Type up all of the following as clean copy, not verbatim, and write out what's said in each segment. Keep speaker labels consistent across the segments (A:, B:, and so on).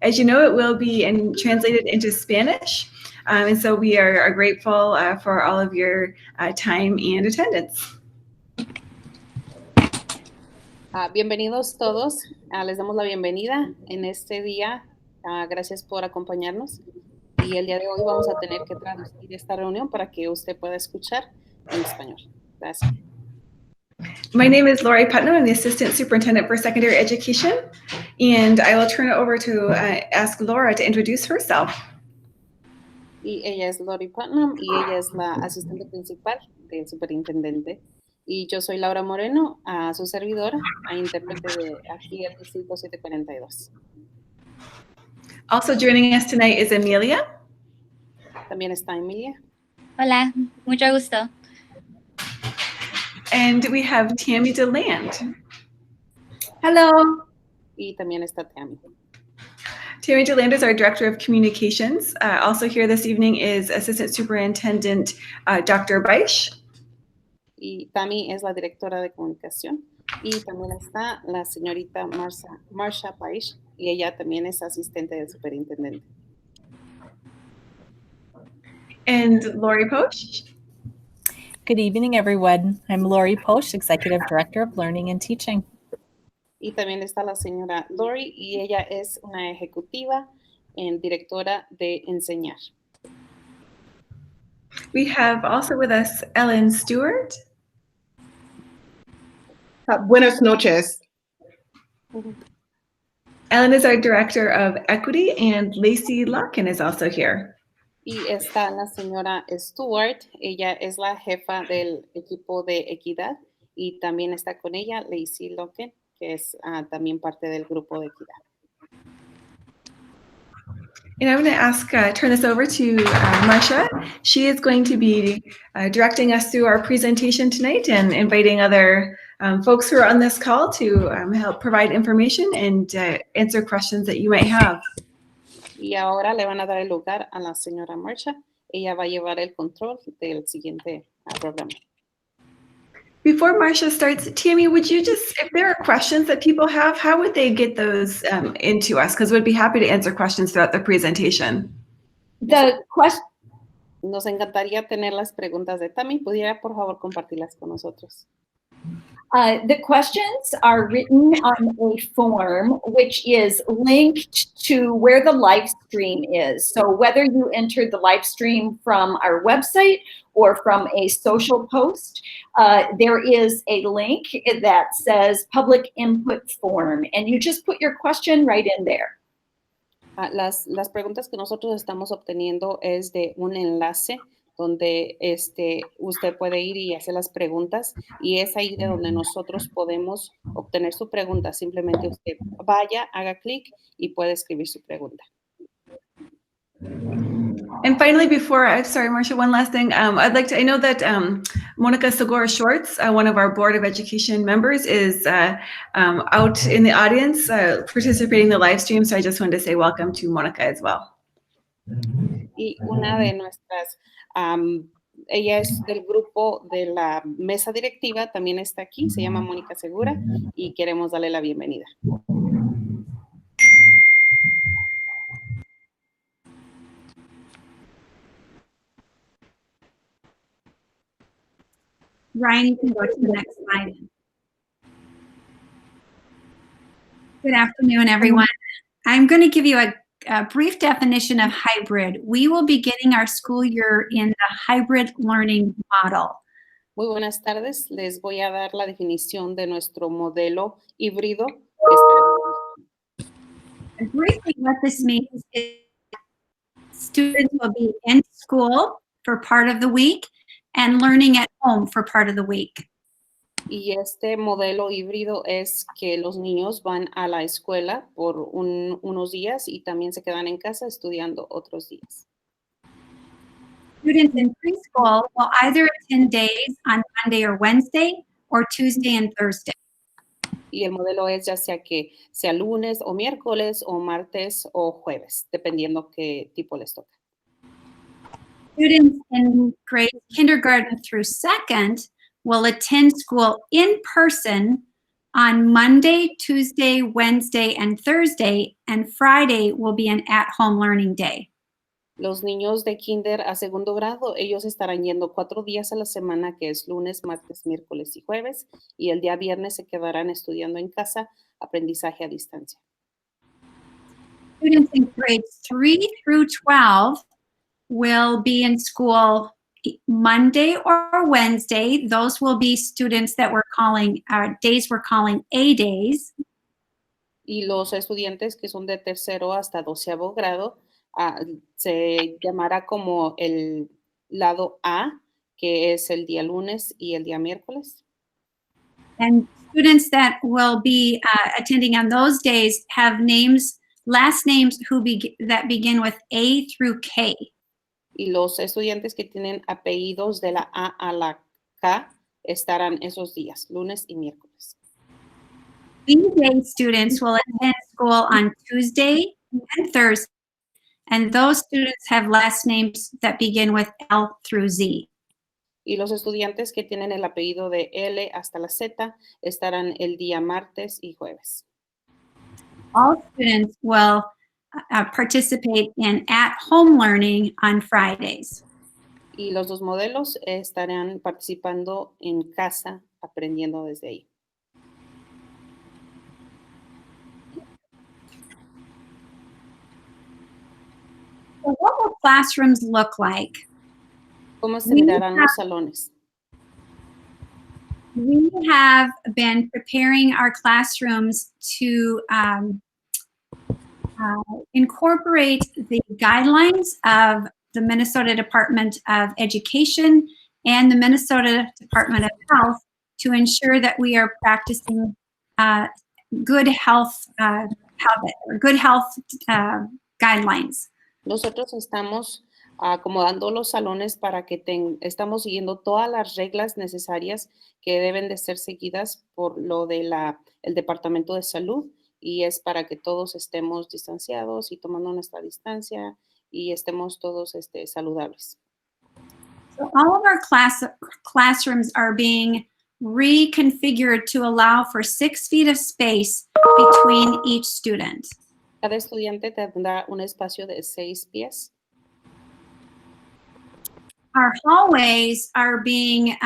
A: As you know, it will be translated into Spanish, and so we are grateful for all of your time and attendance.
B: Bienvenidos todos, les damos la bienvenida en este día, gracias por acompañarnos y el día de hoy vamos a tener que traducir esta reunión para que usted pueda escuchar en español. Gracias.
A: My name is Lori Putnam. I'm the Assistant Superintendent for Secondary Education, and I will turn it over to ask Laura to introduce herself.
B: Y ella es Lori Putnam y ella es la asistente principal del superintendente. Y yo soy Laura Moreno, su servidora, intérprete de aquí el distrito 742.
A: Also joining us tonight is Amelia.
B: También está Emilia.
C: Hola, mucho gusto.
A: And we have Tammy DeLand. Hello.
B: Y también está Tammy.
A: Tammy DeLand is our Director of Communications. Also here this evening is Assistant Superintendent Dr. Beisch.
B: Y Tammy es la directora de comunicación. Y también está la señorita Marsha Paish, y ella también es asistente del superintendente.
A: And Lori Posch.
D: Good evening, everyone. I'm Lori Posch, Executive Director of Learning and Teaching.
B: Y también está la señora Lori, y ella es una ejecutiva en directora de enseñar.
A: We have also with us Ellen Stewart.
E: Buenas noches.
A: Ellen is our Director of Equity, and Lacey Larkin is also here.
B: Y está la señora Stewart, ella es la jefa del equipo de equidad, y también está con ella Lacey Larkin, que es también parte del grupo de equidad.
A: And I'm going to ask, turn this over to Marsha. She is going to be directing us through our presentation tonight and inviting other folks who are on this call to help provide information and answer questions that you might have.
B: Y ahora le van a dar el lugar a la señora Marsha. Ella va a llevar el control del siguiente programa.
A: Before Marsha starts, Tammy, would you just, if there are questions that people have, how would they get those into us? Because we'd be happy to answer questions throughout the presentation.
B: Nos encantaría tener las preguntas de Tammy. ¿Pudiera, por favor, compartirlas con nosotros?
F: The questions are written on a form which is linked to where the live stream is. So whether you entered the live stream from our website or from a social post, there is a link that says public input form, and you just put your question right in there.
B: Las preguntas que nosotros estamos obteniendo es de un enlace donde usted puede ir y hacer las preguntas, y es ahí de donde nosotros podemos obtener su pregunta. Simplemente usted vaya, haga clic y puede escribir su pregunta.
A: And finally, sorry, Marsha, one last thing. I know that Monica Segura Shorts, one of our Board of Education members, is out in the audience participating in the live stream. So I just wanted to say welcome to Monica as well.
B: Y una de nuestras, ella es del grupo de la mesa directiva, también está aquí, se llama Mónica Segura, y queremos darle la bienvenida.
G: Ryan, you can go to the next slide. Good afternoon, everyone. I'm going to give you a brief definition of hybrid. We will be getting our school year in the hybrid learning model.
B: Muy buenas tardes. Les voy a dar la definición de nuestro modelo híbrido.
G: Briefly, what this means is students will be in school for part of the week and learning at home for part of the week.
B: Y este modelo híbrido es que los niños van a la escuela por unos días y también se quedan en casa estudiando otros días.
G: Students in preschool will either attend days on Monday or Wednesday or Tuesday and Thursday.
B: Y el modelo es ya sea que sea lunes o miércoles o martes o jueves, dependiendo qué tipo les toca.
G: Students in grades kindergarten through second will attend school in person on Monday, Tuesday, Wednesday, and Thursday, and Friday will be an at-home learning day.
B: Los niños de kinder a segundo grado, ellos estarán yendo 4 días a la semana, que es lunes, martes, miércoles y jueves, y el día viernes se quedarán estudiando en casa, aprendizaje a distancia.
G: Students in grades 3 through 12 will be in school Monday or Wednesday. Those will be students that we're calling, days we're calling A days.
B: Y los estudiantes que son de tercero hasta 12º grado, se llamará como el lado A, que es el día lunes y el día miércoles.
G: And students that will be attending on those days have names, last names that begin with A through K.
B: Y los estudiantes que tienen apellidos de la A a la K estarán esos días, lunes y miércoles.
G: B-Day students will attend school on Tuesday and Thursday, and those students have last names that begin with L through Z.
B: Y los estudiantes que tienen el apellido de L hasta la Z estarán el día martes y jueves.
G: All students will participate in at-home learning on Fridays.
B: Y los dos modelos estarán participando en casa, aprendiendo desde ahí.
G: So what will classrooms look like?
B: ¿Cómo se mirarán los salones?
G: We have been preparing our classrooms to incorporate the guidelines of the Minnesota Department of Education and the Minnesota Department of Health to ensure that we are practicing good health habit or good health guidelines.
B: Nosotros estamos acomodando los salones para que estamos siguiendo todas las reglas necesarias que deben de ser seguidas por lo de el Departamento de Salud, y es para que todos estemos distanciados y tomando nuestra distancia y estemos todos saludables.
G: So all of our classrooms are being reconfigured to allow for 6 feet of space between each student.
B: Cada estudiante tendrá un espacio de 6 pies.
G: Our hallways are being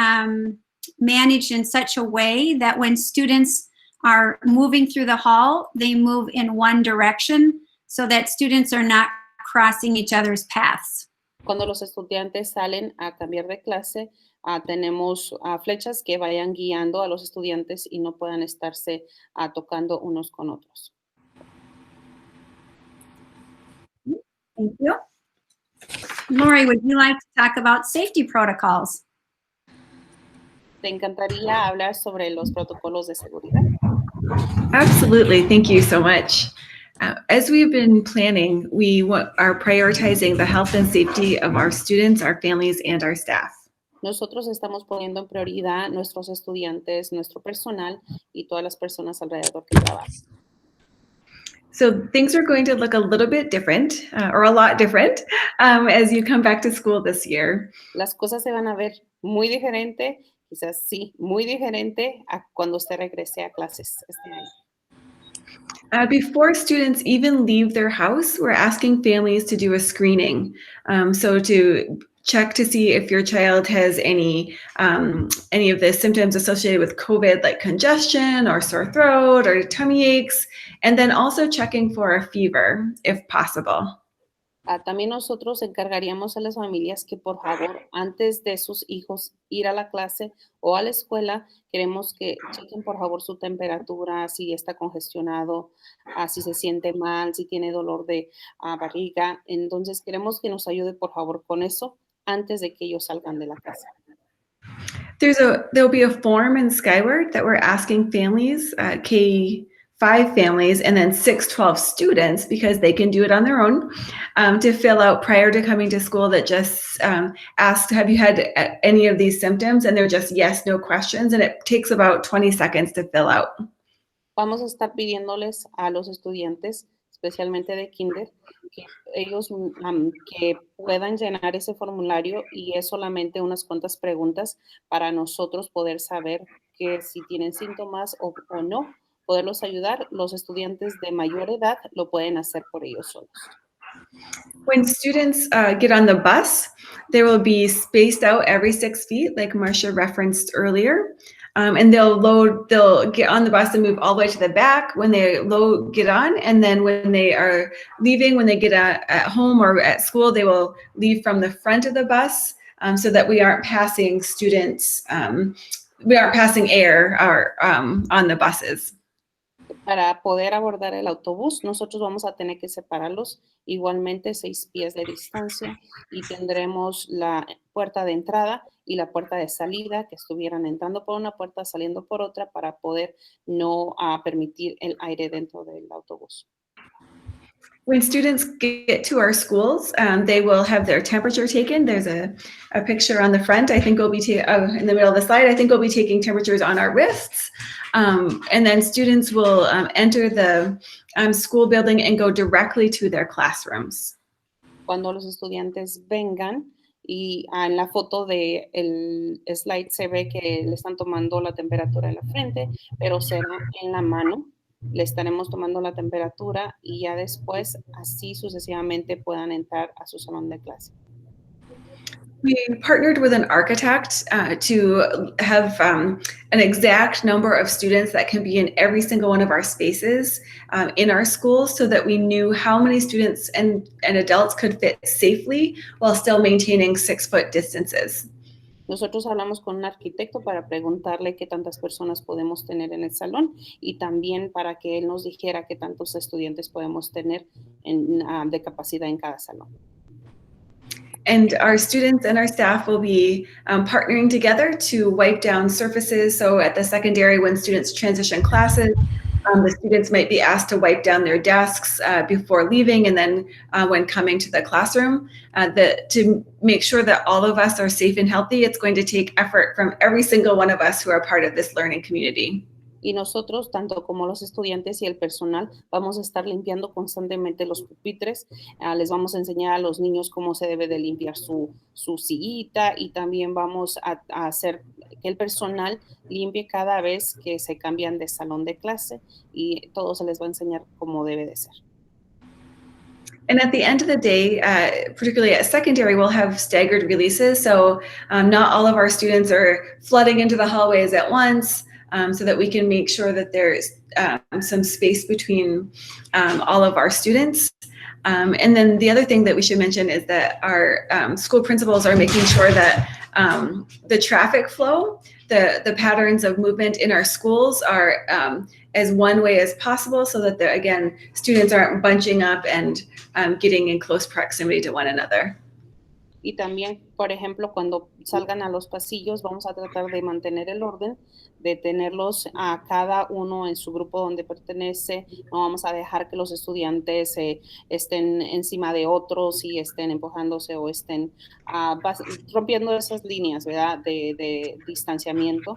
G: managed in such a way that when students are moving through the hall, they move in one direction so that students are not crossing each other's paths.
B: Cuando los estudiantes salen a cambiar de clase, tenemos flechas que vayan guiando a los estudiantes y no puedan estarse tocando unos con otros.
G: Thank you. Lori, would you like to talk about safety protocols?
B: ¿Te encantaría hablar sobre los protocolos de seguridad?
A: Absolutely. Thank you so much. As we've been planning, we are prioritizing the health and safety of our students, our families, and our staff.
B: Nosotros estamos poniendo en prioridad nuestros estudiantes, nuestro personal y todas las personas alrededor que trabajan.
A: So things are going to look a little bit different, or a lot different, as you come back to school this year.
B: Las cosas se van a ver muy diferente, quizás sí, muy diferente a cuando usted regrese a clases este año.
A: Before students even leave their house, we're asking families to do a screening. So to check to see if your child has any of the symptoms associated with COVID, like congestion or sore throat or tummy aches, and then also checking for a fever if possible.
B: También nosotros encargaríamos a las familias que por favor, antes de sus hijos ir a la clase o a la escuela, queremos que chequen por favor su temperatura, si está congestionado, si se siente mal, si tiene dolor de barriga. Entonces queremos que nos ayude por favor con eso antes de que ellos salgan de la casa.
A: There'll be a form in Skyward that we're asking families, K-5 families, and then 6-12 students, because they can do it on their own, to fill out prior to coming to school, that just asks, have you had any of these symptoms? And they're just yes, no questions, and it takes about 20 seconds to fill out.
B: Vamos a estar pidiéndoles a los estudiantes, especialmente de kinder, que ellos que puedan llenar ese formulario, y es solamente unas cuantas preguntas para nosotros poder saber que si tienen síntomas o no, poderlos ayudar. Los estudiantes de mayor edad lo pueden hacer por ellos solos.
A: When students get on the bus, they will be spaced out every 6 feet, like Marcia referenced earlier. And they'll get on the bus and move all the way to the back when they get on. And then when they are leaving, when they get at home or at school, they will leave from the front of the bus so that we aren't passing students, we aren't passing air on the buses.
B: Para poder abordar el autobús, nosotros vamos a tener que separarlos igualmente 6 pies de distancia y tendremos la puerta de entrada y la puerta de salida, que estuvieran entrando por una puerta, saliendo por otra, para poder no permitir el aire dentro del autobús.
A: When students get to our schools, they will have their temperature taken. There's a picture on the front. I think we'll be in the middle of the slide. I think we'll be taking temperatures on our wrists. And then students will enter the school building and go directly to their classrooms.
B: Cuando los estudiantes vengan, y en la foto del slide se ve que le están tomando la temperatura en la frente, pero será en la mano. Le estaremos tomando la temperatura y ya después, así sucesivamente, puedan entrar a su salón de clase.
A: We partnered with an architect to have an exact number of students that can be in every single one of our spaces in our schools, so that we knew how many students and adults could fit safely while still maintaining 6-foot distances.
B: Nosotros hablamos con un arquitecto para preguntarle qué tantas personas podemos tener en el salón y también para que él nos dijera qué tantos estudiantes podemos tener de capacidad en cada salón.
A: And our students and our staff will be partnering together to wipe down surfaces. So at the secondary, when students transition classes, the students might be asked to wipe down their desks before leaving, and then when coming to the classroom, to make sure that all of us are safe and healthy. It's going to take effort from every single one of us who are part of this learning community.
B: Y nosotros, tanto como los estudiantes y el personal, vamos a estar limpiando constantemente los pupitres. Les vamos a enseñar a los niños cómo se debe de limpiar su sillita, y también vamos a hacer que el personal limpie cada vez que se cambian de salón de clase, y todo se les va a enseñar cómo debe de ser.
A: And at the end of the day, particularly at secondary, we'll have staggered releases. So not all of our students are flooding into the hallways at once. So that we can make sure that there's some space between all of our students. And then the other thing that we should mention is that our school principals are making sure that the traffic flow, the patterns of movement in our schools are as one way as possible, so that, again, students aren't bunching up and getting in close proximity to one another.
B: Y también, por ejemplo, cuando salgan a los pasillos, vamos a tratar de mantener el orden, de tenerlos a cada uno en su grupo donde pertenece. No vamos a dejar que los estudiantes estén encima de otros y estén empujándose o estén rompiendo esas líneas, ¿verdad?, de distanciamiento.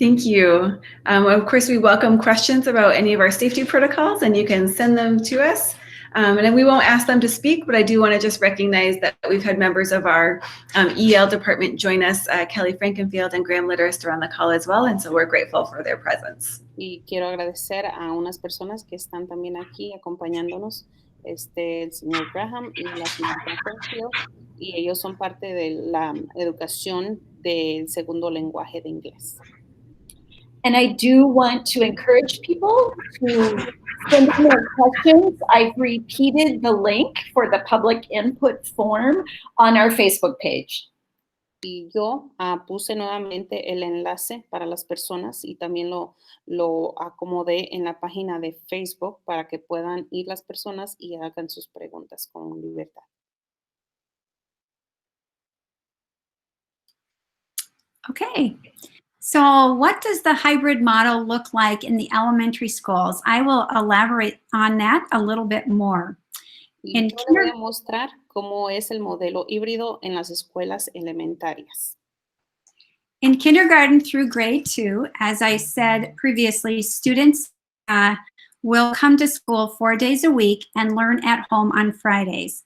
A: Thank you. Of course, we welcome questions about any of our safety protocols, and you can send them to us. And then we won't ask them to speak, but I do want to just recognize that we've had members of our EL department join us. Kelly Frankenfield and Graham Litterist are on the call as well, and so we're grateful for their presence.
B: Y quiero agradecer a unas personas que están también aquí acompañándonos, el señor Graham y la señora Frankenfield, y ellos son parte de la educación del segundo lenguaje de inglés.
F: And I do want to encourage people to send in their questions. I've repeated the link for the public input form on our Facebook page.
B: Y yo puse nuevamente el enlace para las personas y también lo acomodé en la página de Facebook para que puedan ir las personas y hagan sus preguntas con libertad.
G: Okay. So what does the hybrid model look like in the elementary schools? I will elaborate on that a little bit more.
B: Y yo les voy a mostrar cómo es el modelo híbrido en las escuelas elementarias.
G: In kindergarten through grade 2, as I said previously, students will come to school 4 days a week and learn at home on Fridays.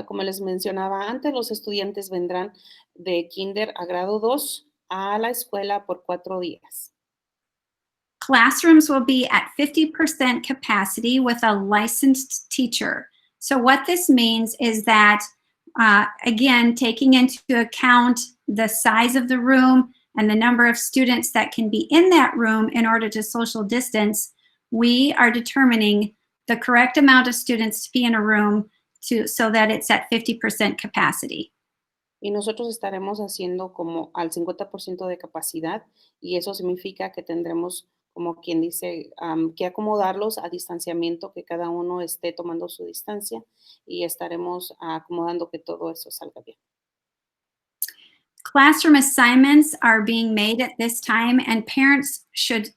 B: Como les mencionaba antes, los estudiantes vendrán de kinder a grado 2 a la escuela por 4 días.
G: Classrooms will be at 50% capacity with a licensed teacher. So what this means is that, again, taking into account the size of the room and the number of students that can be in that room in order to social distance, we are determining the correct amount of students to be in a room so that it's at 50% capacity.
B: Y nosotros estaremos haciendo como al 50% de capacidad y eso significa que tendremos, como quien dice, que acomodarlos a distanciamiento, que cada uno esté tomando su distancia y estaremos acomodando que todo eso salga bien.
G: Classroom assignments are being made at this time, and parents should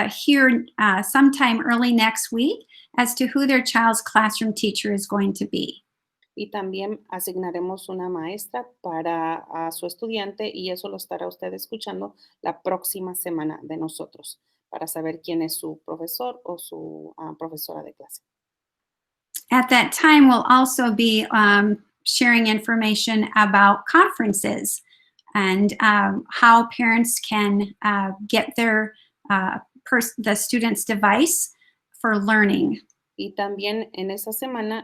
G: hear sometime early next week as to who their child's classroom teacher is going to be.
B: Y también asignaremos una maestra para su estudiante y eso lo estará usted escuchando la próxima semana de nosotros para saber quién es su profesor o su profesora de clase.
G: At that time, we'll also be sharing information about conferences and how parents can get the student's device for learning.
B: Y también en esa semana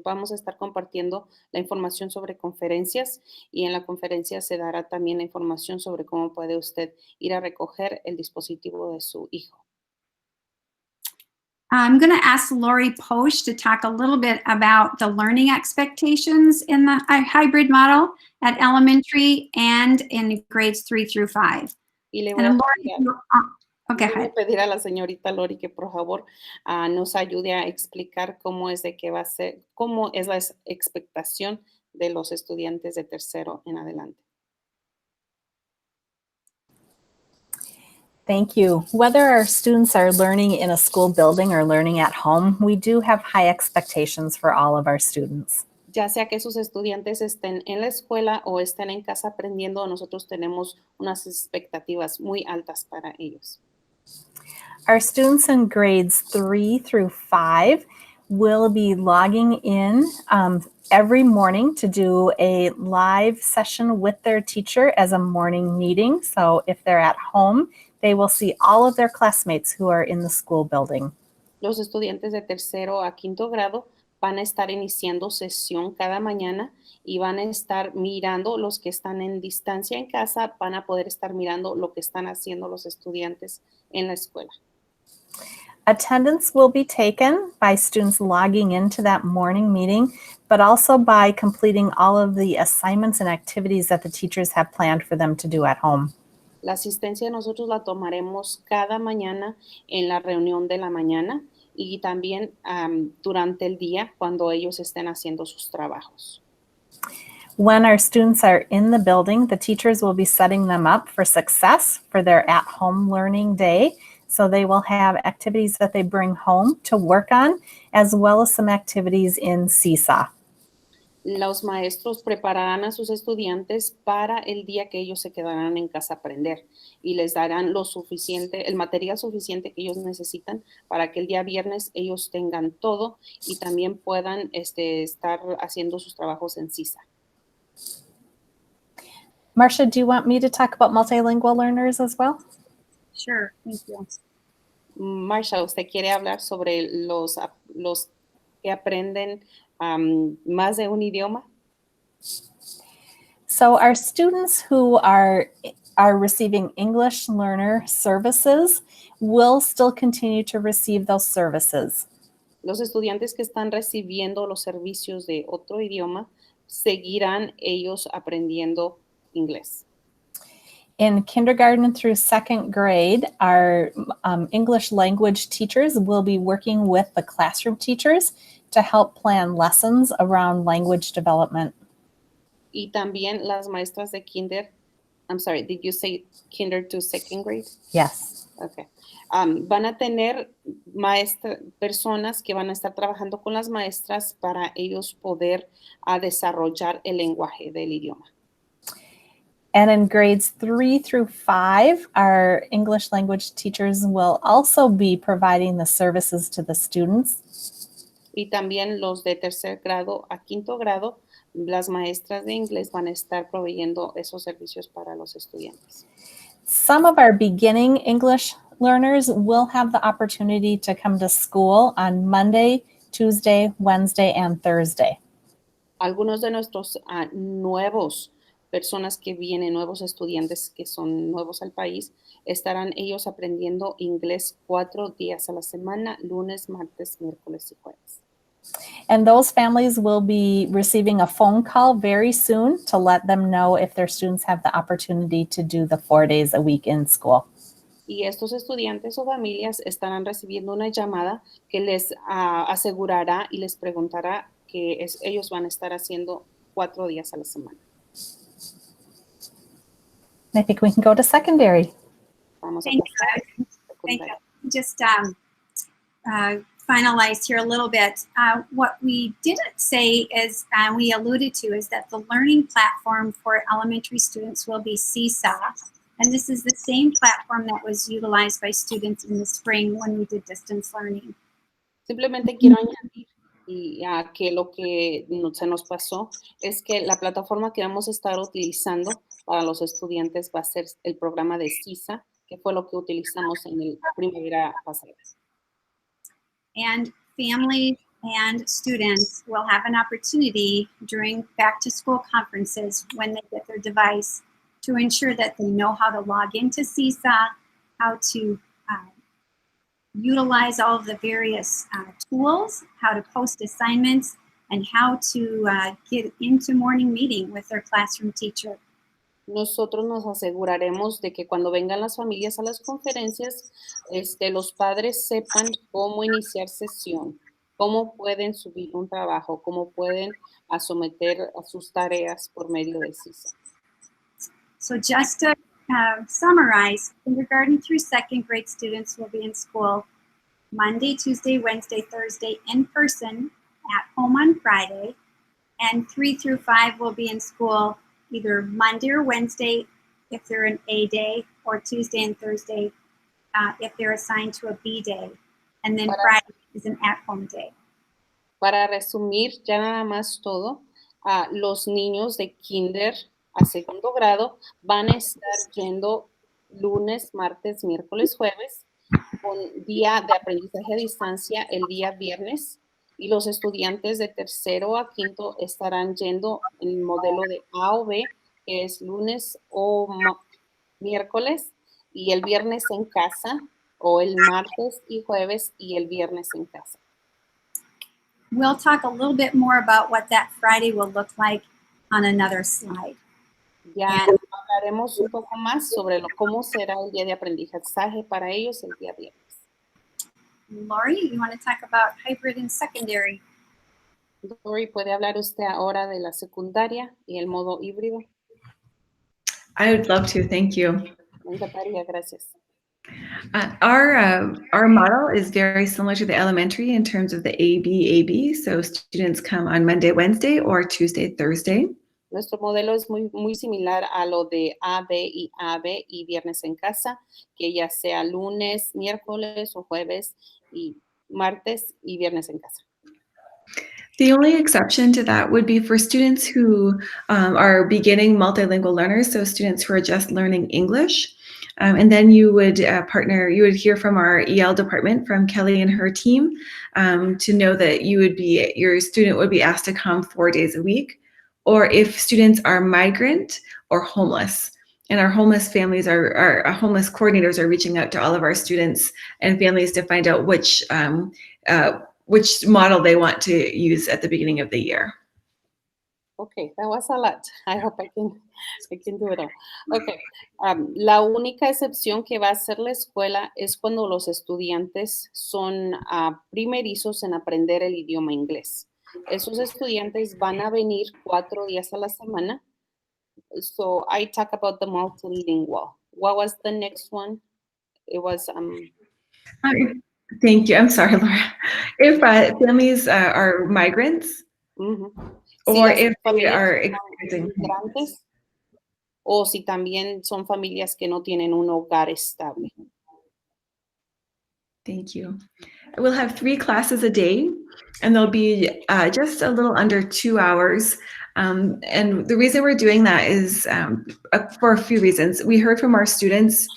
B: vamos a estar compartiendo la información sobre conferencias y en la conferencia se dará también la información sobre cómo puede usted ir a recoger el dispositivo de su hijo.
G: I'm going to ask Lori Posch to talk a little bit about the learning expectations in the hybrid model at elementary and in grades 3 through 5.
B: Y le
G: And
B: voy a pedir a la señorita Lori que por favor nos ayude a explicar cómo es la expectación de los estudiantes de tercero en adelante.
D: Thank you. Whether our students are learning in a school building or learning at home, we do have high expectations for all of our students.
B: Ya sea que sus estudiantes estén en la escuela o estén en casa aprendiendo, nosotros tenemos unas expectativas muy altas para ellos.
D: Our students in grades 3 through 5 will be logging in every morning to do a live session with their teacher as a morning meeting. So if they're at home, they will see all of their classmates who are in the school building.
B: Los estudiantes de tercero a quinto grado van a estar iniciando sesión cada mañana y van a estar mirando los que están en distancia en casa, van a poder estar mirando lo que están haciendo los estudiantes en la escuela.
D: Attendance will be taken by students logging into that morning meeting, but also by completing all of the assignments and activities that the teachers have planned for them to do at home.
B: La asistencia nosotros la tomaremos cada mañana en la reunión de la mañana y también durante el día cuando ellos estén haciendo sus trabajos.
D: When our students are in the building, the teachers will be setting them up for success for their at-home learning day. So they will have activities that they bring home to work on, as well as some activities in Seesaw.
B: Los maestros prepararán a sus estudiantes para el día que ellos se quedarán en casa a aprender y les darán el material suficiente que ellos necesitan para que el día viernes ellos tengan todo y también puedan estar haciendo sus trabajos en Seesaw.
D: Marcia, do you want me to talk about multilingual learners as well?
G: Sure, thank you.
B: Marsha, ¿usted quiere hablar sobre los que aprenden más de un idioma?
D: So our students who are receiving English learner services will still continue to receive those services.
B: Los estudiantes que están recibiendo los servicios de otro idioma seguirán ellos aprendiendo inglés.
D: In kindergarten through second grade, our English language teachers will be working with the classroom teachers to help plan lessons around language development.
B: Y también las maestras de kinder, I'm sorry, did you say kinder to second grade?
D: Yes.
B: Okay. Van a tener personas que van a estar trabajando con las maestras para ellos poder desarrollar el lenguaje del idioma.
D: And in grades 3 through 5, our English language teachers will also be providing the services to the students.
B: Y también los de tercer grado a quinto grado las maestras de inglés van a estar proveyendo esos servicios para los estudiantes.
D: Some of our beginning English learners will have the opportunity to come to school on Monday, Tuesday, Wednesday, and Thursday.
B: Algunos de nuestros nuevos personas que vienen, nuevos estudiantes que son nuevos al país, estarán ellos aprendiendo inglés 4 días a la semana, lunes, martes, miércoles y jueves.
D: And those families will be receiving a phone call very soon to let them know if their students have the opportunity to do the 4 days a week in school.
B: Y estos estudiantes o familias estarán recibiendo una llamada que les asegurará y les preguntará que ellos van a estar haciendo 4 días a la semana.
D: I think we can go to secondary.
B: Vamos a
G: Thank
B: pasar.
G: Thank you. Just finalize here a little bit. What we didn't say is, we alluded to, is that the learning platform for elementary students will be Seesaw. And this is the same platform that was utilized by students in the spring when we did distance learning.
B: Simplemente quiero añadir que lo que se nos pasó es que la plataforma que vamos a estar utilizando para los estudiantes va a ser el programa de CISA, que fue lo que utilizamos en el primavera pasada.
G: And families and students will have an opportunity during back-to-school conferences when they get their device to ensure that they know how to log into Seesaw, how to utilize all of the various tools, how to post assignments, and how to get into morning meeting with their classroom teacher.
B: Nosotros nos aseguraremos de que cuando vengan las familias a las conferencias, los padres sepan cómo iniciar sesión, cómo pueden subir un trabajo, cómo pueden someter a sus tareas por medio de CISA.
G: So just to summarize, kindergarten through second grade students will be in school Monday, Tuesday, Wednesday, Thursday in person, at home on Friday, and 3 through 5 will be in school either Monday or Wednesday if they're an A day, or Tuesday and Thursday if they're assigned to a B day, and then Friday is an at-home day.
B: Para resumir ya nada más todo, los niños de kinder a segundo grado van a estar yendo lunes, martes, miércoles, jueves, con día de aprendizaje a distancia el día viernes, y los estudiantes de tercero a quinto estarán yendo en el modelo de A o B, que es lunes o miércoles, y el viernes en casa, o el martes y jueves y el viernes en casa.
G: We'll talk a little bit more about what that Friday will look like on another slide.
B: Ya hablaremos un poco más sobre cómo será el día de aprendizaje para ellos el día viernes.
G: Lori, you want to talk about hybrid and secondary?
B: Lori, ¿puede hablar usted ahora de la secundaria y el modo híbrido?
A: I would love to, thank you.
B: Me encantaría, gracias.
A: Our model is very similar to the elementary in terms of the AB, so students come on Monday, Wednesday, or Tuesday, Thursday.
B: Nuestro modelo es muy similar a lo de AB y viernes en casa, que ya sea lunes, miércoles o jueves y martes y viernes en casa.
A: The only exception to that would be for students who are beginning multilingual learners, so students who are just learning English. And then you would hear from our EL department, from Kelly and her team, to know that your student would be asked to come 4 days a week. Or if students are migrant or homeless, and our homeless families our homeless coordinators are reaching out to all of our students and families to find out which model they want to use at the beginning of the year.
B: Okay, that was a lot. I hope I can do it all. Okay, la única excepción que va a hacer la escuela es cuando los estudiantes son primerizos en aprender el idioma inglés. Esos estudiantes van a venir 4 días a la semana. So I talk about the multilingual. What was the next one? It was
A: Thank you. I'm sorry, Laura. If families are migrants, or if they are experiencing
B: migrantes, o si también son familias que no tienen un hogar estable.
A: Thank you. We'll have 3 classes a day, and they'll be just a little under 2 hours And the reason we're doing that is for a few reasons. We heard from our students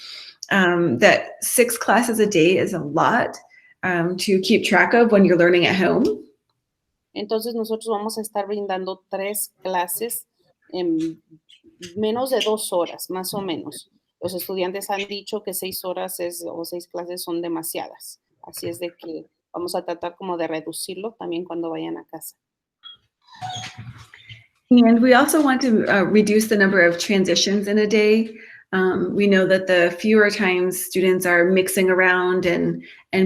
A: that 6 classes a day is a lot to keep track of when you're learning at home.
B: Entonces nosotros vamos a estar brindando 3 clases en menos de 2 horas, más o menos. Los estudiantes han dicho que 6 horas o 6 clases son demasiadas. Así es de que vamos a tratar como de reducirlo también cuando vayan a casa.
A: And we also want to reduce the number of transitions in a day. We know that the fewer times students are mixing around and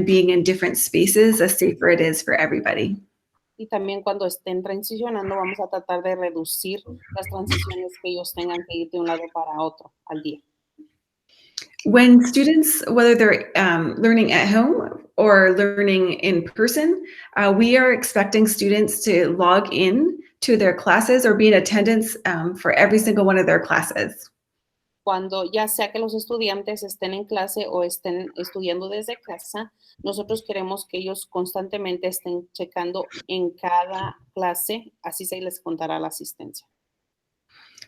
A: being in different spaces, the safer it is for everybody.
B: Y también cuando estén transicionando vamos a tratar de reducir las transiciones que ellos tengan que ir de un lado para otro al día.
A: When students, whether they're learning at home or learning in person, we are expecting students to log in to their classes or be in attendance for every single one of their classes.
B: Cuando ya sea que los estudiantes estén en clase o estén estudiando desde casa, nosotros queremos que ellos constantemente estén checando en cada clase, así se les contará la asistencia.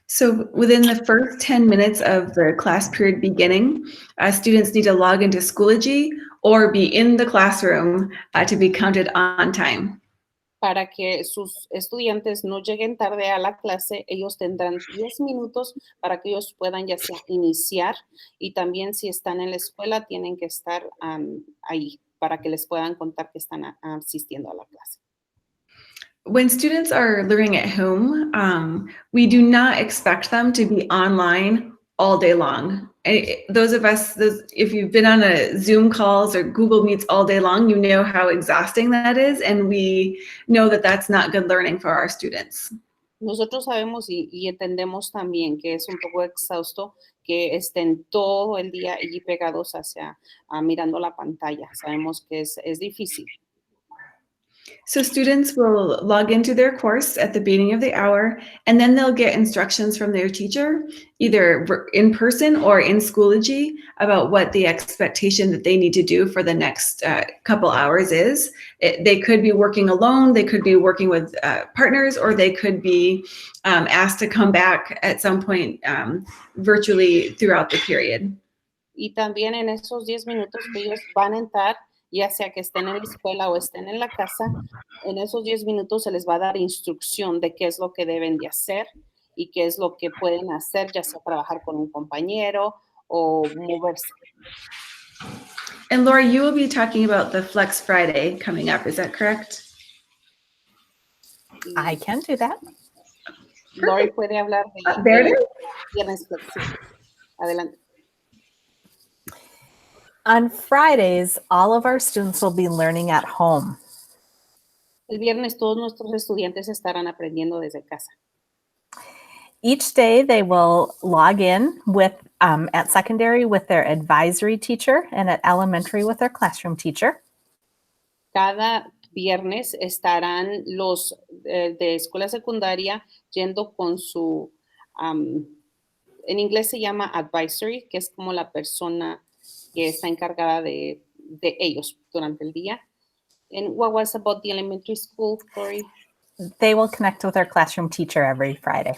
A: So within the first 10 minutes of the class period beginning, students need to log into Schoology or be in the classroom to be counted on time.
B: Para que sus estudiantes no lleguen tarde a la clase, ellos tendrán 10 minutos para que ellos puedan ya sea iniciar y también si están en la escuela tienen que estar ahí para que les puedan contar que están asistiendo a la clase.
A: When students are learning at home, we do not expect them to be online all day long. Those of us, if you've been on a Zoom calls or Google Meets all day long, you know how exhausting that is, and we know that that's not good learning for our students.
B: Nosotros sabemos y entendemos también que es un poco exhausto que estén todo el día allí pegados mirando la pantalla. Sabemos que es difícil.
A: So students will log into their course at the beginning of the hour, and then they'll get instructions from their teacher, either in person or in Schoology, about what the expectation that they need to do for the next couple hours is. They could be working alone, they could be working with partners, or they could be asked to come back at some point virtually throughout the period.
B: Y también en esos 10 minutos que ellos van a entrar, ya sea que estén en la escuela o estén en la casa, en esos 10 minutos se les va a dar instrucción de qué es lo que deben de hacer y qué es lo que pueden hacer, ya sea trabajar con un compañero o moverse.
A: And Laura, you will be talking about the Flex Friday coming up, is that correct?
D: I can do that.
B: Lori puede hablar
A: There it is.
B: viernes flexible. Adelante.
D: On Fridays, all of our students will be learning at home.
B: El viernes todos nuestros estudiantes estarán aprendiendo desde casa.
D: Each day they will log in with at secondary with their advisory teacher and at elementary with their classroom teacher.
B: Cada viernes estarán los de escuela secundaria yendo con su, en inglés se llama advisory, que es como la persona que está encargada de ellos durante el día. And what was about the elementary school, Corey?
D: They will connect with their classroom teacher every Friday.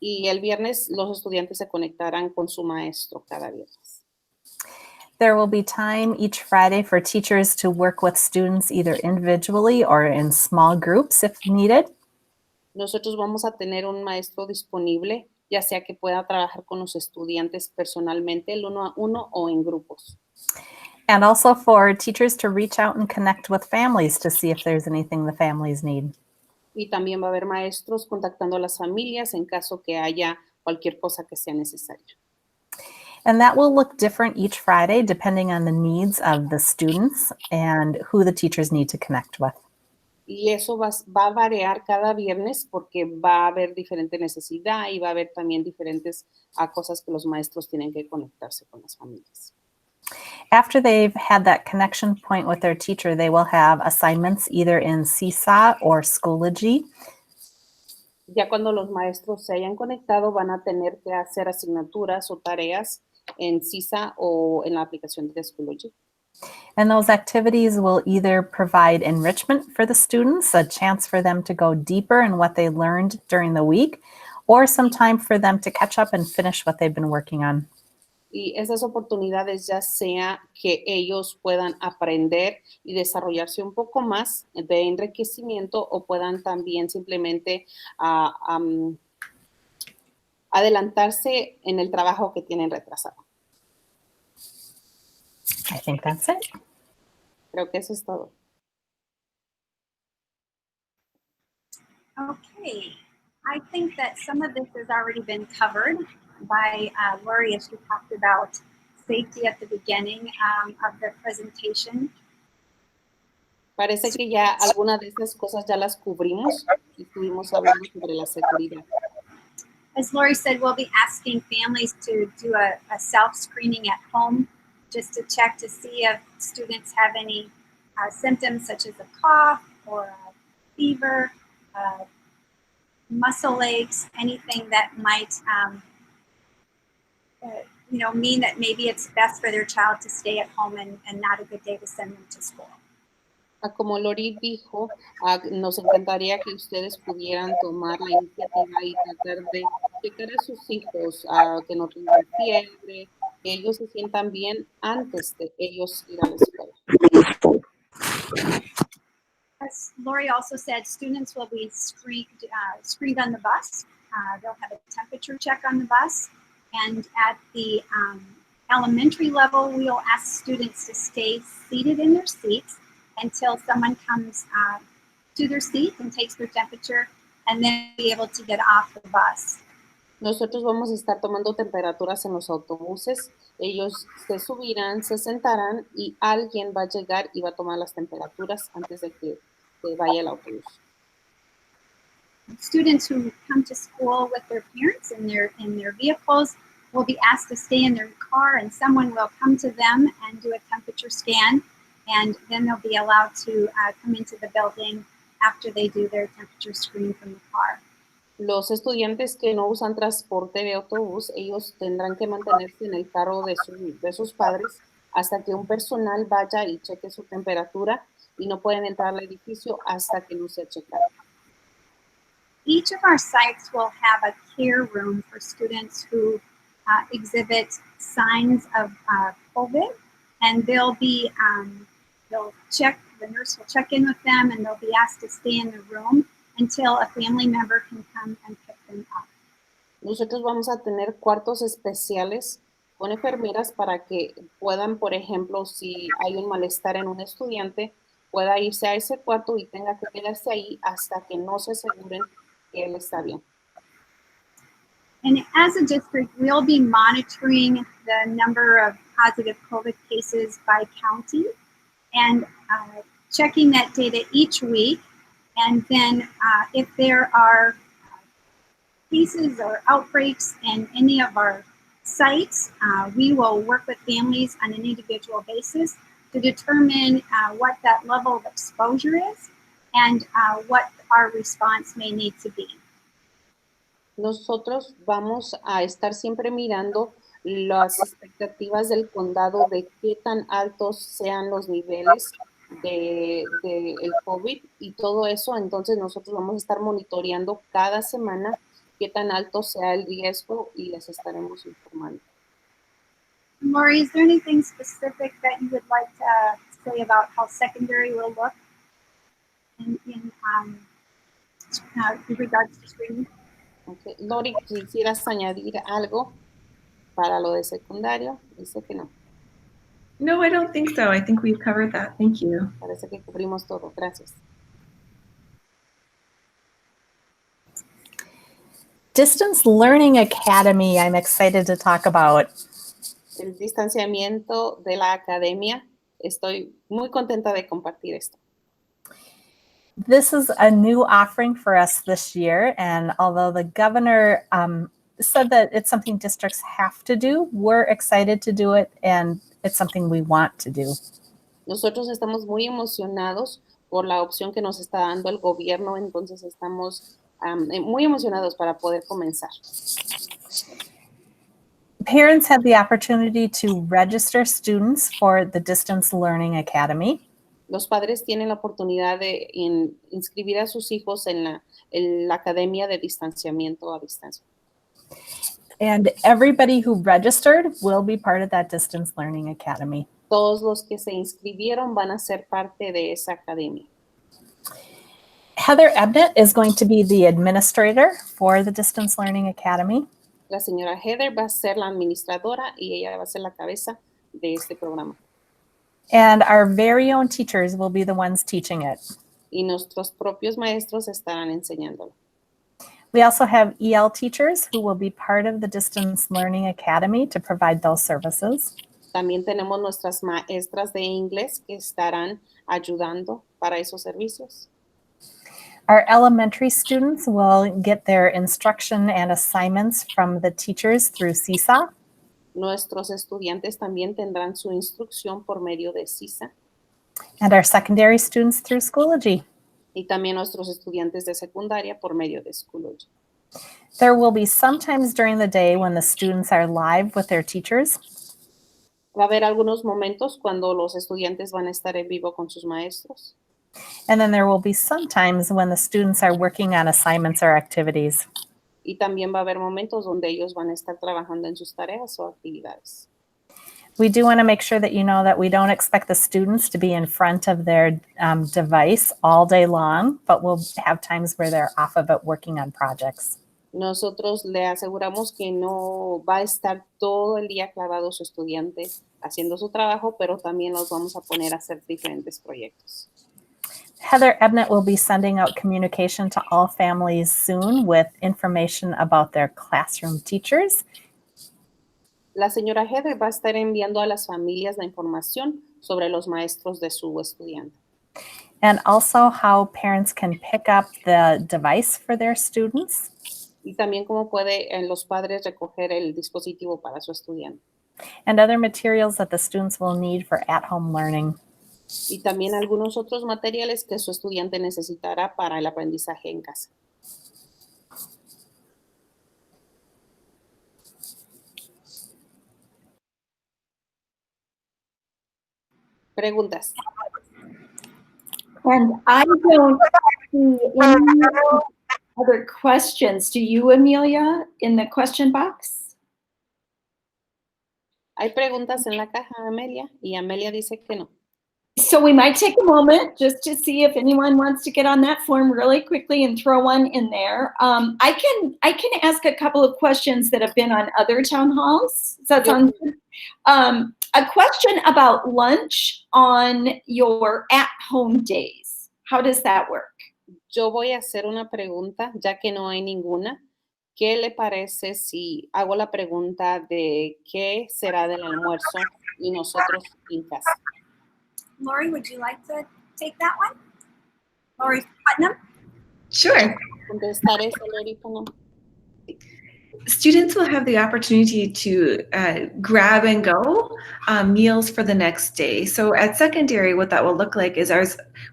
B: Y el viernes los estudiantes se conectarán con su maestro cada viernes.
D: There will be time each Friday for teachers to work with students either individually or in small groups if needed.
B: Nosotros vamos a tener un maestro disponible, ya sea que pueda trabajar con los estudiantes personalmente, el 1-a-1 o en grupos.
D: And also for teachers to reach out and connect with families to see if there's anything the families need.
B: Y también va a haber maestros contactando a las familias en caso que haya cualquier cosa que sea necesaria.
D: And that will look different each Friday depending on the needs of the students and who the teachers need to connect with.
B: Y eso va a variar cada viernes porque va a haber diferente necesidad y va a haber también diferentes cosas que los maestros tienen que conectarse con las familias.
D: After they've had that connection point with their teacher, they will have assignments either in Seesaw or Schoology.
B: Ya cuando los maestros se hayan conectado, van a tener que hacer asignaturas o tareas en CISA o en la aplicación de Schoology.
D: And those activities will either provide enrichment for the students, a chance for them to go deeper in what they learned during the week, or some time for them to catch up and finish what they've been working on.
B: Y esas oportunidades ya sea que ellos puedan aprender y desarrollarse un poco más de enriquecimiento o puedan también simplemente adelantarse en el trabajo que tienen retrasado.
D: I think that's it.
B: Creo que eso es todo.
G: Okay, I think that some of this has already been covered by Lori as she talked about safety at the beginning of the presentation.
B: Parece que ya algunas de estas cosas ya las cubrimos y estuvimos hablando sobre la seguridad.
G: As Lori said, we'll be asking families to do a self-screening at home just to check to see if students have any symptoms such as a cough or a fever, muscle aches, anything that might mean that maybe it's best for their child to stay at home and not a good day to send them to school.
B: Como Lori dijo, nos encantaría que ustedes pudieran tomar la iniciativa y tratar de checar a sus hijos, que no tengan fiebre, que ellos se sientan bien antes de ellos ir a la escuela.
G: As Lori also said, students will be screened on the bus. They'll have a temperature check on the bus. And at the elementary level, we'll ask students to stay seated in their seats until someone comes to their seat and takes their temperature, and then be able to get off the bus.
B: Nosotros vamos a estar tomando temperaturas en los autobuses. Ellos se subirán, se sentarán y alguien va a llegar y va a tomar las temperaturas antes de que vaya el autobús.
G: Students who come to school with their parents in their vehicles will be asked to stay in their car, and someone will come to them and do a temperature scan, and then they'll be allowed to come into the building after they do their temperature screen from the car.
B: Los estudiantes que no usan transporte de autobús, ellos tendrán que mantenerse en el carro de sus padres hasta que un personal vaya y cheque su temperatura y no pueden entrar al edificio hasta que no sea checado.
G: Each of our sites will have a care room for students who exhibit signs of COVID, and the nurse will check in with them, and they'll be asked to stay in the room until a family member can come and pick them up.
B: Nosotros vamos a tener cuartos especiales con enfermeras para que puedan, por ejemplo, si hay un malestar en un estudiante, pueda irse a ese cuarto y tenga que quedarse ahí hasta que no se aseguren que él está bien.
G: And as a district, we'll be monitoring the number of positive COVID cases by county and checking that data each week. And then if there are cases or outbreaks in any of our sites, we will work with families on an individual basis to determine what that level of exposure is and what our response may need to be.
B: Nosotros vamos a estar siempre mirando las expectativas del condado de qué tan altos sean los niveles de el COVID y todo eso. Entonces nosotros vamos a estar monitoreando cada semana qué tan alto sea el riesgo y les estaremos informando.
G: Lori, is there anything specific that you would like to say about how secondary will look in regards to screening?
B: Okay. Lori, ¿quisieras añadir algo para lo de secundario? Dice que no.
A: No, I don't think so. I think we've covered that. Thank you.
B: Parece que cubrimos todo. Gracias.
D: Distance Learning Academy, I'm excited to talk about.
B: El distanciamiento de la academia. Estoy muy contenta de compartir esto.
D: This is a new offering for us this year, and although the governor said that it's something districts have to do, we're excited to do it, and it's something we want to do.
B: Nosotros estamos muy emocionados por la opción que nos está dando el gobierno, entonces estamos muy emocionados para poder comenzar.
D: Parents have the opportunity to register students for the Distance Learning Academy.
B: Los padres tienen la oportunidad de inscribir a sus hijos en la academia de distanciamiento a distancia.
D: And everybody who registered will be part of that Distance Learning Academy.
B: Todos los que se inscribieron van a ser parte de esa academia.
D: Heather Ebnett is going to be the administrator for the Distance Learning Academy.
B: La señora Heather va a ser la administradora y ella va a ser la cabeza de este programa.
D: And our very own teachers will be the ones teaching it.
B: Y nuestros propios maestros estarán enseñándolo.
D: We also have EL teachers who will be part of the Distance Learning Academy to provide those services.
B: También tenemos nuestras maestras de inglés que estarán ayudando para esos servicios.
D: Our elementary students will get their instruction and assignments from the teachers through Seesaw.
B: Nuestros estudiantes también tendrán su instrucción por medio de CISA.
D: And our secondary students through Schoology.
B: Y también nuestros estudiantes de secundaria por medio de Schoology.
D: There will be some times during the day when the students are live with their teachers.
B: Va a haber algunos momentos cuando los estudiantes van a estar en vivo con sus maestros.
D: And then there will be some times when the students are working on assignments or activities.
B: Y también va a haber momentos donde ellos van a estar trabajando en sus tareas o actividades.
D: We do want to make sure that you know that we don't expect the students to be in front of their device all day long, but we'll have times where they're off of it working on projects.
B: Nosotros le aseguramos que no va a estar todo el día clavado su estudiante haciendo su trabajo, pero también los vamos a poner a hacer diferentes proyectos.
D: Heather Ebnett will be sending out communication to all families soon with information about their classroom teachers.
B: La señora Heather va a estar enviando a las familias la información sobre los maestros de su estudiante.
D: And also how parents can pick up the device for their students.
B: Y también cómo puede los padres recoger el dispositivo para su estudiante.
D: And other materials that the students will need for at-home learning.
B: Y también algunos otros materiales que su estudiante necesitará para el aprendizaje en casa. Preguntas.
F: And I don't see any other questions. Do you, Amelia, in the question box?
B: Hay preguntas en la caja, Amelia, y Amelia dice que no.
F: So we might take a moment just to see if anyone wants to get on that form really quickly and throw one in there. I can ask a couple of questions that have been on other town halls. So that's on a question about lunch on your at-home days. How does that work?
B: Yo voy a hacer una pregunta, ya que no hay ninguna. ¿Qué le parece si hago la pregunta de qué será del almuerzo y nosotros en casa?
G: Lori, would you like to take that one? Lori Putnam?
A: Sure.
B: Contestar eso, Lori, ¿no?
A: Students will have the opportunity to grab and go meals for the next day. So at secondary, what that will look like is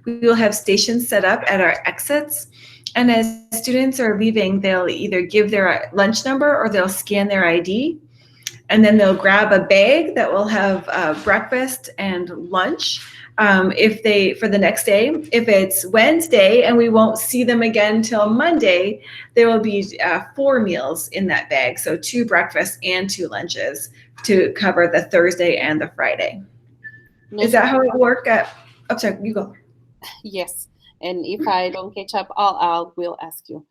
A: we will have stations set up at our exits. And as students are leaving, they'll either give their lunch number or they'll scan their ID. And then they'll grab a bag that will have breakfast and lunch for the next day. If it's Wednesday and we won't see them again till Monday, there will be 4 meals in that bag. So 2 breakfasts and 2 lunches to cover the Thursday and the Friday. Is that how it worked? I'm sorry, you go.
B: Yes, and if I don't catch up, I will ask you.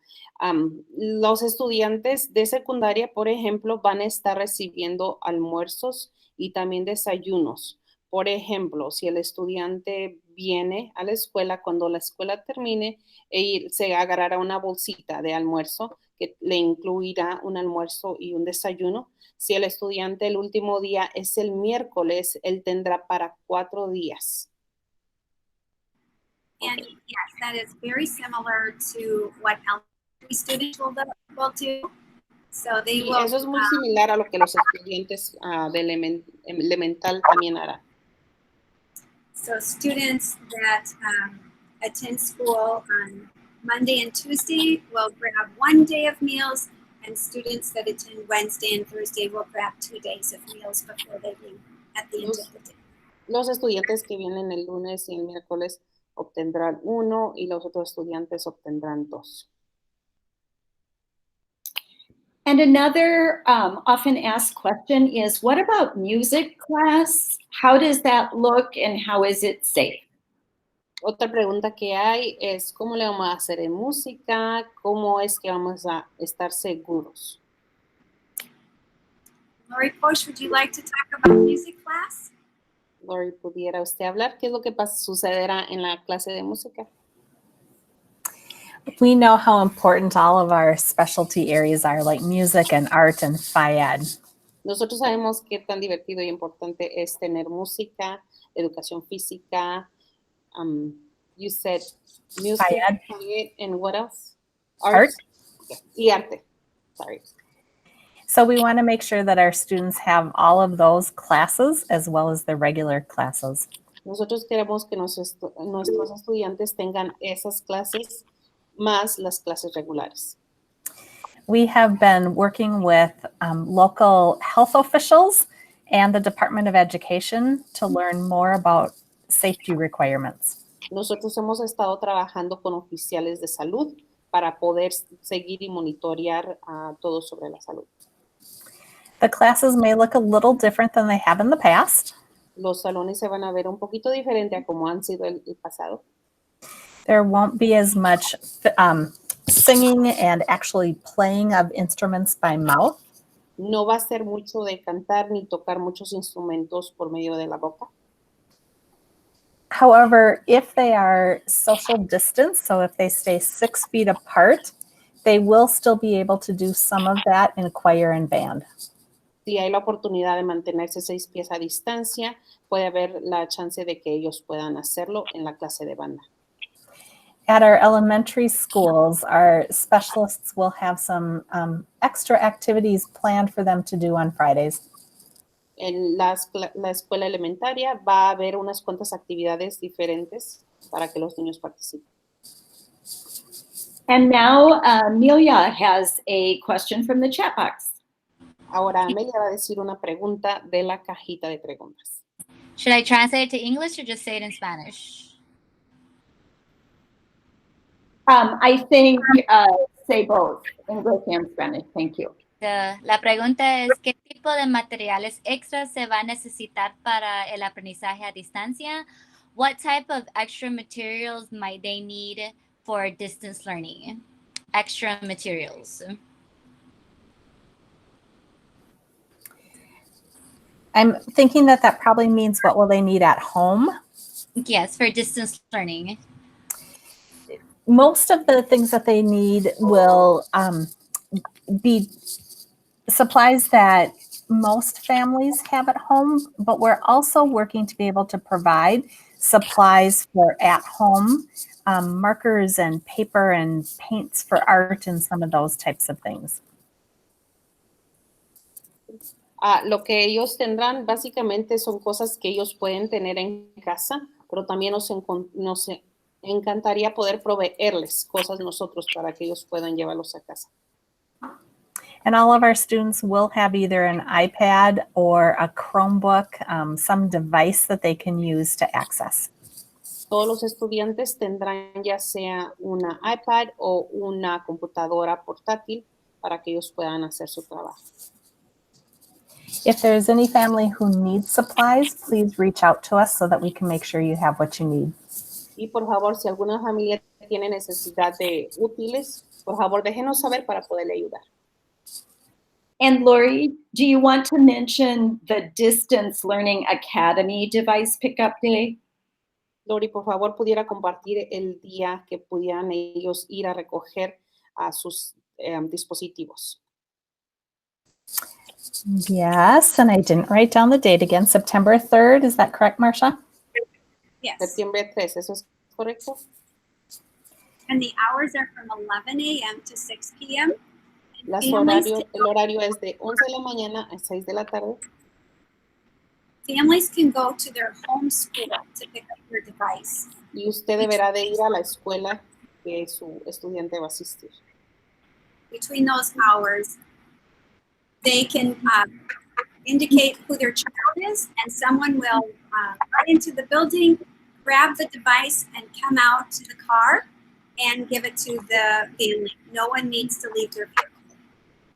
B: Los estudiantes de secundaria, por ejemplo, van a estar recibiendo almuerzos y también desayunos. Por ejemplo, si el estudiante viene a la escuela, cuando la escuela termine, se agarrará una bolsita de almuerzo que le incluirá un almuerzo y un desayuno. Si el estudiante el último día es el miércoles, él tendrá para 4 días.
G: And yes, that is very similar to what elementary students will do. So they will,
B: eso es muy similar a lo que los estudiantes de elemental también harán.
G: So students that attend school on Monday and Tuesday will grab 1 day of meals, And students that attend Wednesday and Thursday will grab 2 days of meals before they leave at the end of the day.
B: Los estudiantes que vienen el lunes y el miércoles obtendrán 1 y los otros estudiantes obtendrán 2.
F: And another often asked question is, what about music class? How does that look and how is it safe?
B: Otra pregunta que hay es, ¿cómo le vamos a hacer en música? ¿Cómo es que vamos a estar seguros?
G: Lori Posh, would you like to talk about music class?
B: Lori, ¿pudiera usted hablar? ¿Qué es lo que sucederá en la clase de música?
D: We know how important all of our specialty areas are, like music and art and Phi-Ed.
B: Nosotros sabemos qué tan divertido y importante es tener música, educación física. You said music,
D: Phi-Ed.
B: Phi-Ed, and what else?
D: Art.
B: Y arte. Sorry.
D: So we want to make sure that our students have all of those classes as well as the regular classes.
B: Nosotros queremos que nuestros estudiantes tengan esas clases más las clases regulares.
D: We have been working with local health officials and the Department of Education to learn more about safety requirements.
B: Nosotros hemos estado trabajando con oficiales de salud para poder seguir y monitorear todo sobre la salud.
D: The classes may look a little different than they have in the past.
B: Los salones se van a ver un poquito diferente a como han sido el pasado.
D: There won't be as much singing and actually playing of instruments by mouth.
B: No va a ser mucho de cantar ni tocar muchos instrumentos por medio de la boca.
D: However, if they are social distance, so if they stay 6 feet apart, they will still be able to do some of that in choir and band.
B: Si hay la oportunidad de mantenerse 6 pies a distancia, puede haber la chance de que ellos puedan hacerlo en la clase de banda.
D: At our elementary schools, our specialists will have some extra activities planned for them to do on Fridays.
B: En la escuela elementaria va a haber unas cuantas actividades diferentes para que los niños participen.
F: And now Amelia has a question from the chat box.
B: Ahora Amelia va a decir una pregunta de la cajita de preguntas.
C: Should I translate it to English or just say it in Spanish?
F: I think say both, English and Spanish. Thank you.
C: La pregunta es, ¿qué tipo de materiales extras se va a necesitar para el aprendizaje a distancia? What type of extra materials might they need for distance learning? Extra materials.
D: I'm thinking that probably means what will they need at home?
C: Yes, for distance learning.
D: Most of the things that they need will be supplies that most families have at home, but we're also working to be able to provide supplies for at home, markers and paper and paints for art and some of those types of things.
B: Lo que ellos tendrán básicamente son cosas que ellos pueden tener en casa, pero también nos encantaría poder proveerles cosas nosotros para que ellos puedan llevarlos a casa.
D: And all of our students will have either an iPad or a Chromebook, some device that they can use to access.
B: Todos los estudiantes tendrán ya sea una iPad o una computadora portátil para que ellos puedan hacer su trabajo.
D: If there's any family who needs supplies, please reach out to us so that we can make sure you have what you need.
B: Y por favor, si alguna familia tiene necesidad de útiles, por favor déjenos saber para poderle ayudar.
F: And Lori, do you want to mention the Distance Learning Academy device pickup day?
B: Lori, por favor, pudiera compartir el día que pudieran ellos ir a recoger a sus dispositivos.
D: Yes, and I didn't write down the date again. September 3rd, is that correct, Marcia?
G: Yes.
B: Septiembre 3, ¿eso es correcto?
G: And the hours are from 11 a.m. to 6 p.m.
B: El horario es de 11 de la mañana a 6 de la tarde.
G: Families can go to their home school to pick up your device.
B: Y usted deberá de ir a la escuela que su estudiante va a asistir.
G: between those hours, they can indicate who their child is, and someone will run into the building, grab the device, and come out to the car and give it to the family. No one needs to leave their vehicle.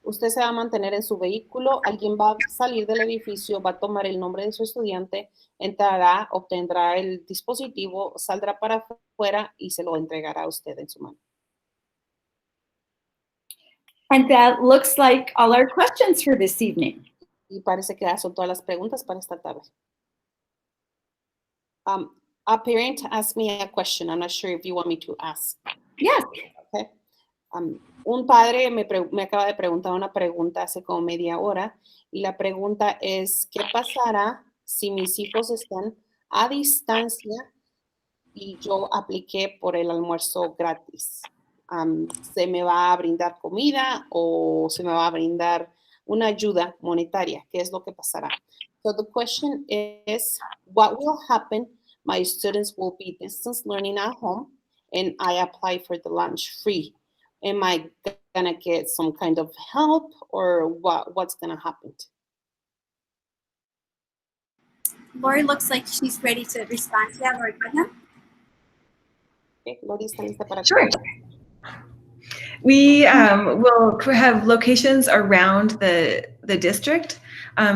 B: Usted se va a mantener en su vehículo, alguien va a salir del edificio, va a tomar el nombre de su estudiante, entrará, obtendrá el dispositivo, saldrá para afuera y se lo entregará a usted en su mano.
F: And that looks like all our questions for this evening.
B: Y parece que son todas las preguntas para esta tarde. A parent asked me a question. I'm not sure if you want me to ask.
F: Yes.
B: Okay. Un padre me acaba de preguntar una pregunta hace como media hora y la pregunta es, ¿qué pasará si mis hijos están a distancia y yo apliqué por el almuerzo gratis? ¿Se me va a brindar comida o se me va a brindar una ayuda monetaria? ¿Qué es lo que pasará? So the question is, what will happen? My students will be distance learning at home and I apply for the lunch free. Am I gonna get some kind of help or what's gonna happen?
G: Lori looks like she's ready to respond to that. Lori, go ahead.
B: Okay, Lori está lista para
A: Sure. We will have locations around the district,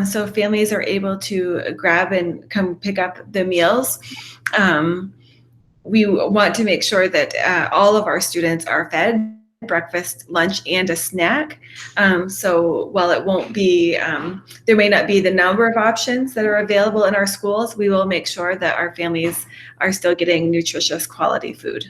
A: so families are able to grab and come pick up the meals. We want to make sure that all of our students are fed breakfast, lunch, and a snack. So while it won't be, there may not be the number of options that are available in our schools, we will make sure that our families are still getting nutritious quality food.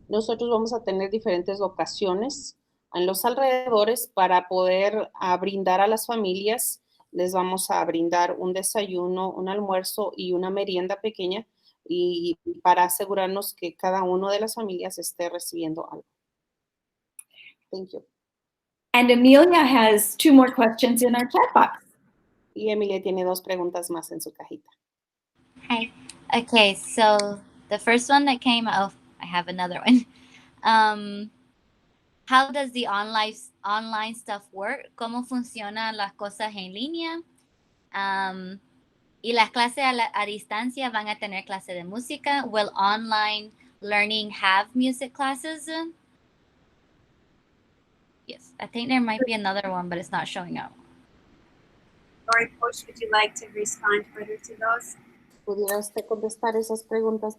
B: Nosotros vamos a tener diferentes locaciones en los alrededores para poder brindar a las familias. Les vamos a brindar un desayuno, un almuerzo y una merienda pequeña y para asegurarnos que cada uno de las familias esté recibiendo algo. Thank you.
F: And Amelia has 2 more questions in our chat box.
B: Y Emilia tiene 2 preguntas más en su cajita.
C: Hi. Okay, so the first one that came out, I have another one. How does the online stuff work? ¿Cómo funcionan las cosas en línea? Y las clases a distancia van a tener clase de música. Will online learning have music classes? Yes, I think there might be another one, but it's not showing up.
G: Lori Posh, would you like to respond further to those?
B: ¿Pudiera usted contestar esas preguntas?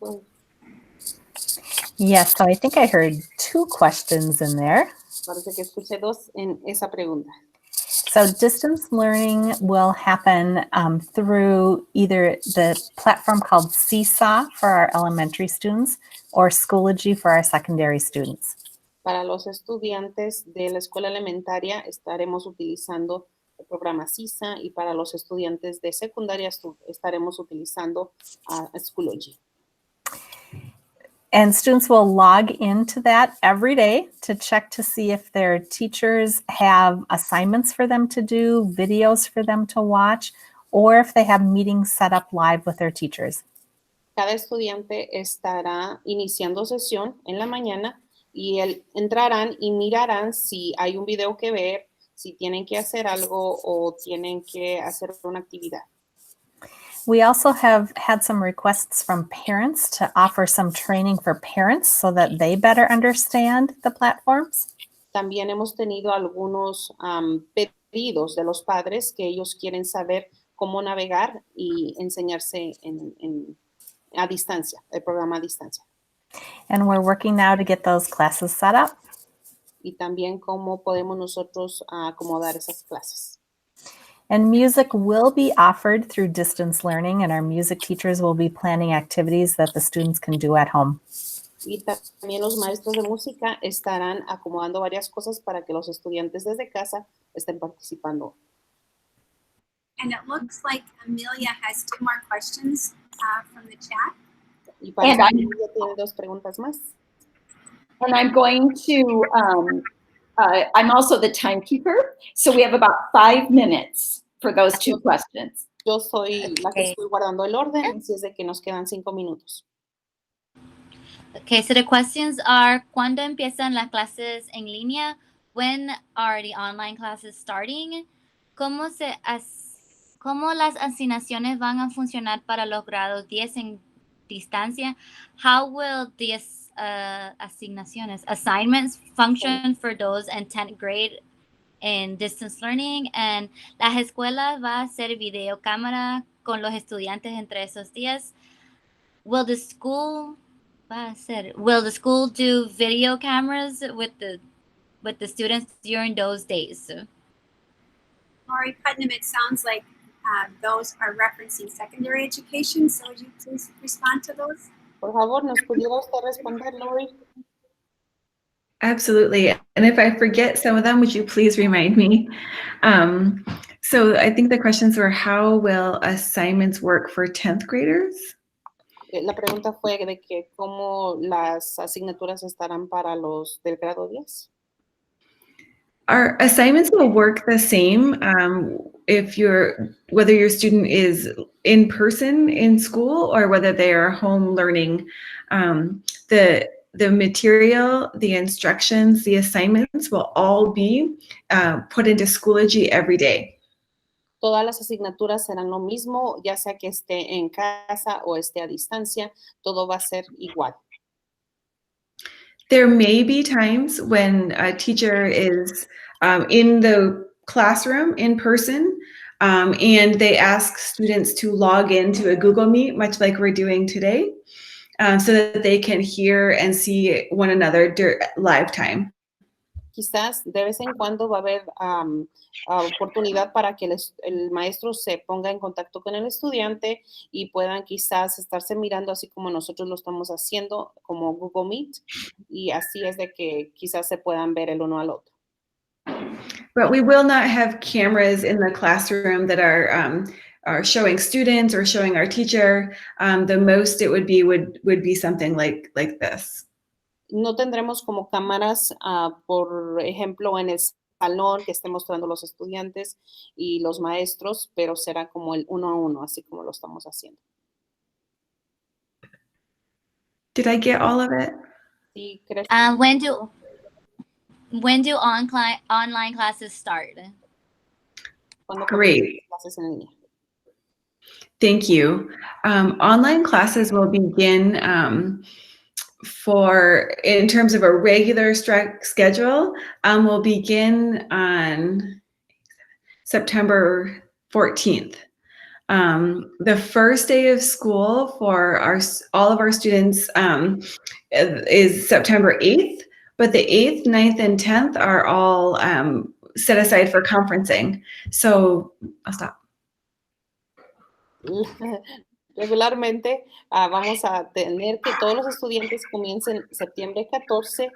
D: Yes, so I think I heard 2 questions in there.
B: Parece que escuché 2 en esa pregunta.
D: So distance learning will happen through either the platform called Seesaw for our elementary students or Schoology for our secondary students.
B: Para los estudiantes de la escuela elementaria estaremos utilizando el programa CISA y para los estudiantes de secundaria estaremos utilizando Schoology.
D: And students will log into that every day to check to see if their teachers have assignments for them to do, videos for them to watch, or if they have meetings set up live with their teachers.
B: Cada estudiante estará iniciando sesión en la mañana y entrarán y mirarán si hay un video que ver, si tienen que hacer algo o tienen que hacer una actividad.
D: We also have had some requests from parents to offer some training for parents so that they better understand the platforms.
B: También hemos tenido algunos pedidos de los padres que ellos quieren saber cómo navegar y enseñarse a distancia, el programa a distancia.
D: And we're working now to get those classes set up.
B: Y también cómo podemos nosotros acomodar esas clases.
D: And music will be offered through distance learning, and our music teachers will be planning activities that the students can do at home.
B: Y también los maestros de música estarán acomodando varias cosas para que los estudiantes desde casa estén participando.
G: And it looks like Amelia has 2 more questions from the chat.
B: Y para Amelia tiene 2 preguntas más.
F: And I'm going to, I'm also the timekeeper, so we have about 5 minutes for those 2 questions.
B: Yo soy la que estoy guardando el orden, así es de que nos quedan 5 minutos.
C: Okay, so the questions are, ¿cuándo empiezan las clases en línea? when are the online classes starting? ¿Cómo las asignaciones van a funcionar para los grados 10 en distancia? How will these assignments function for those in 10th grade in distance learning? And las escuelas va a hacer videocámara con los estudiantes entre esos días. Will the school do video cameras with the students during those days?
G: Lori Putnam, it sounds like those are referencing secondary education. So would you please respond to those?
B: Por favor, ¿nos pudiera usted responder, Lori?
A: Absolutely. And if I forget some of them, would you please remind me? So I think the questions were, how will assignments work for 10th graders?
B: La pregunta fue de que cómo las asignaturas estarán para los del grado 10.
A: Our assignments will work the same whether your student is in person in school or whether they are home learning. The material, the instructions, the assignments will all be put into Schoology every day.
B: Todas las asignaturas serán lo mismo, ya sea que esté en casa o esté a distancia, todo va a ser igual.
A: There may be times when a teacher is in the classroom in person and they ask students to log into a Google Meet, much like we're doing today, so that they can hear and see one another live time.
B: Quizás de vez en cuando va a haber oportunidad para que el maestro se ponga en contacto con el estudiante y puedan quizás estarse mirando así como nosotros lo estamos haciendo, como Google Meet, y así es de que quizás se puedan ver el uno al otro.
A: But we will not have cameras in the classroom that are showing students or showing our teacher. The most it would be something like this.
B: No tendremos como cámaras, por ejemplo, en el salón que esté mostrando los estudiantes y los maestros, pero será como el uno a uno, así como lo estamos haciendo.
A: Did I get all of it?
B: Sí, ¿crees?
C: When do online classes start?
A: Great.
B: Clases en línea.
A: Thank you. Online classes will begin in terms of a regular schedule, will begin on September 14th. The first day of school for all of our students is September 8th, but the 8th, 9th, and 10th are all set aside for conferencing. So I'll stop.
B: Regularmente vamos a tener que todos los estudiantes comiencen septiembre 14,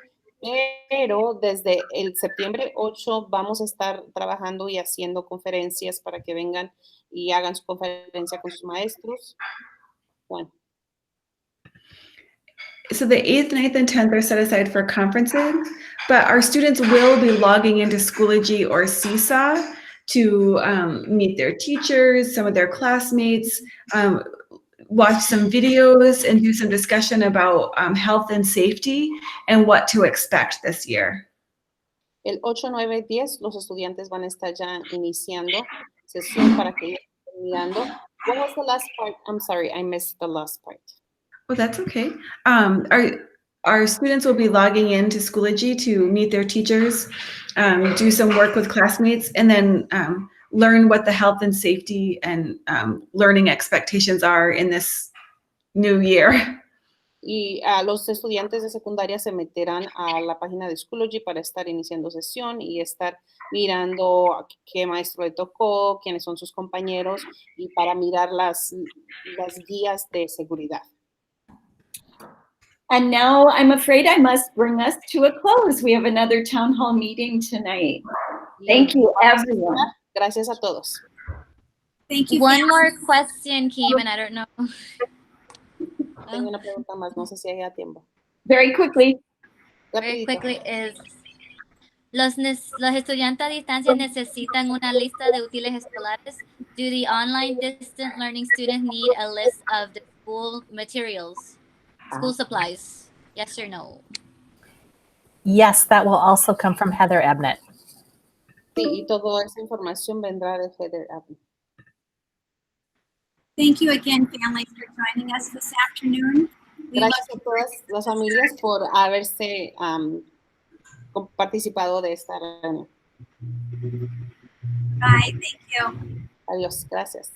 B: pero desde el septiembre 8 vamos a estar trabajando y haciendo conferencias para que vengan y hagan su conferencia con sus maestros. Bueno.
A: So the 8th, 9th, and 10th are set aside for conferencing, but our students will be logging into Schoology or Seesaw to meet their teachers, some of their classmates, watch some videos, and do some discussion about health and safety and what to expect this year.
B: El 8, 9, 10, los estudiantes van a estar ya iniciando sesión para que estén mirando. What was the last part? I'm sorry, I missed the last part.
A: Oh, that's okay. Our students will be logging into Schoology to meet their teachers, do some work with classmates, and then learn what the health and safety and learning expectations are in this new year.
B: Y los estudiantes de secundaria se meterán a la página de Schoology para estar iniciando sesión y estar mirando qué maestro le tocó, quiénes son sus compañeros y para mirar las guías de seguridad.
F: And now I'm afraid I must bring us to a close. We have another town hall meeting tonight. Thank you, everyone.
B: Gracias a todos.
G: Thank you.
C: One more question came, and I don't know.
B: Tengo una pregunta más, no sé si hay tiempo.
F: Very quickly.
C: Very quickly los estudiantes a distancia necesitan una lista de útiles escolares. Do the online distant learning students need a list of the school materials, school supplies? Yes or no?
D: Yes, that will also come from Heather Ebnett.
B: Sí, y toda esa información vendrá de Heather Abney.
G: Thank you again, families, for joining us this afternoon. We look
B: Gracias a todas las familias por haberse participado de esta reunión.
G: Bye. Thank you.
B: Adiós, gracias.